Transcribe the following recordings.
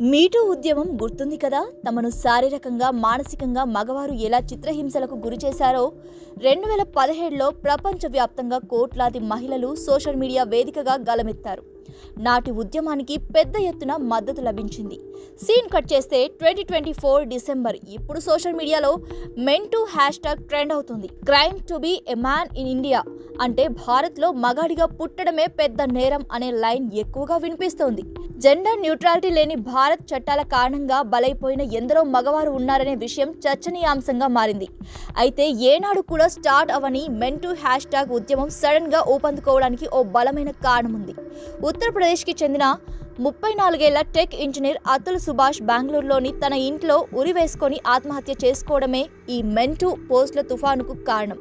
మీటూ ఉద్యమం గుర్తుంది కదా. తమను శారీరకంగా మానసికంగా మగవారు ఎలా చిత్రహింసలకు గురి చేశారో 2017లో ప్రపంచవ్యాప్తంగా కోట్లాది మహిళలు సోషల్ మీడియా వేదికగా గలమెత్తారు. నాటి ఉద్యమానికి పెద్ద ఎత్తున మద్దతు లభించింది. సీన్ కట్ చేస్తే 2024 డిసెంబర్ ఇప్పుడు సోషల్ మీడియాలో మెన్ టు హ్యాష్‌ట్యాగ్ ట్రెండ్ అవుతుంది. Crime to be a man in India అంటే భారత్లో మగాడిగా పుట్టడమే పెద్ద నేరం అనే లైన్ ఎక్కువగా వినిపిస్తోంది. జెండర్ న్యూట్రాలిటీ లేని భారత్ చట్టాల కారణంగా బలైపోయిన ఎందరో మగవారు ఉన్నారనే విషయం చర్చనీయాంశంగా మారింది. అయితే ఏనాడు కూడా start Avani men to hashtag ఉద్యమం సడన్ గా ఊపందుకోవడానికి ఓ బలమైన కారణం ఉంది. ఉత్తరప్రదేశ్కి చెందిన 34 ఏళ్ల టెక్ ఇంజనీర్ అతుల్ సుభాష్ బెంగళూరులోని తన ఇంట్లో ఉరివేసుకొని ఆత్మహత్య చేసుకోవడమే ఈ మెన్ టు పోస్టుల తుఫానుకు కారణం.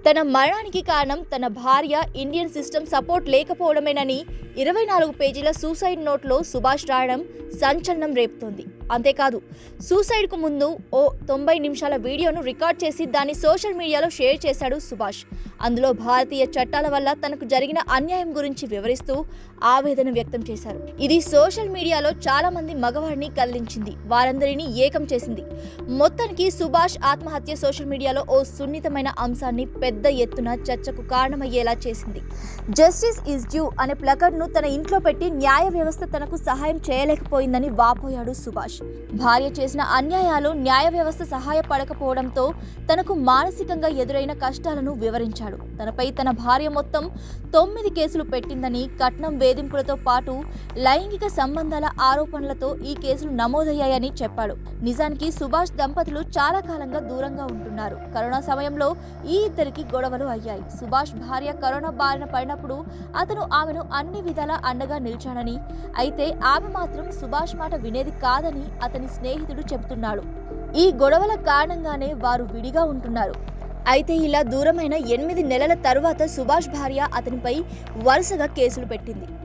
తన మరణానికి కారణం తన భార్య ఇండియన్ సిస్టమ్ సపోర్ట్ లేకపోవడమేనని 24 పేజీల సూసైడ్ నోట్లో సుభాష్ రాయడం సంచలనం రేపుతోంది. అంతేకాదు, సూసైడ్కు ముందు ఓ 90 నిమిషాల వీడియోను రికార్డ్ చేసి దాన్ని సోషల్ మీడియాలో షేర్ చేశాడు సుభాష్. అందులో భారతీయ చట్టాల వల్ల తనకు జరిగిన అన్యాయం గురించి వివరిస్తూ ఆవేదన వ్యక్తం చేశారు. ఇది సోషల్ మీడియాలో చాలా మంది మగవారిని కదిలించింది, వారందరినీ ఏకం చేసింది. మొత్తానికి సుభాష్ ఆత్మహత్య సోషల్ మీడియాలో ఓ సున్నితమైన అంశాన్ని పెద్ద ఎత్తున చర్చకు కారణమయ్యేలా చేసింది. జస్టిస్ ఈజ్ డ్యూ అనే ప్లకార్డ్ను తన ఇంట్లో పెట్టి న్యాయ వ్యవస్థ తనకు సహాయం చేయలేకపోయిందని వాపోయాడు సుభాష్. భార్య చేసిన అన్యాయాలు న్యాయ వ్యవస్థ సహాయపడకపోవడంతో తనకు మానసికంగా ఎదురైన కష్టాలను వివరించాడు. తనపై తన భార్య మొత్తం 9 కేసులు పెట్టిందని, కట్నం వేధింపులతో పాటు లైంగిక సంబంధాల ఆరోపణలతో ఈ కేసులు నమోదయ్యాయని చెప్పాడు. నిజానికి సుభాష్ దంపతులు చాలా కాలంగా దూరంగా ఉంటున్నారు. కరోనా సమయంలో ఈ ఇద్దరికి గొడవలు అయ్యాయి. సుభాష్ భార్య కరోనా బారిన పడినప్పుడు అతను ఆమెను అన్ని విధాలా అండగా నిలిచాడని, అయితే ఆమె మాత్రం సుభాష్ మాట వినేది కాదని అతని స్నేహితుడు చెబుతున్నాడు. ఈ గొడవల కారణంగానే వారు విడిగా ఉంటున్నారు. అయితే ఇలా దూరమైన 8 నెలల తరువాత సుభాష్ భార్య అతనిపై వరుసగా కేసులు పెట్టింది.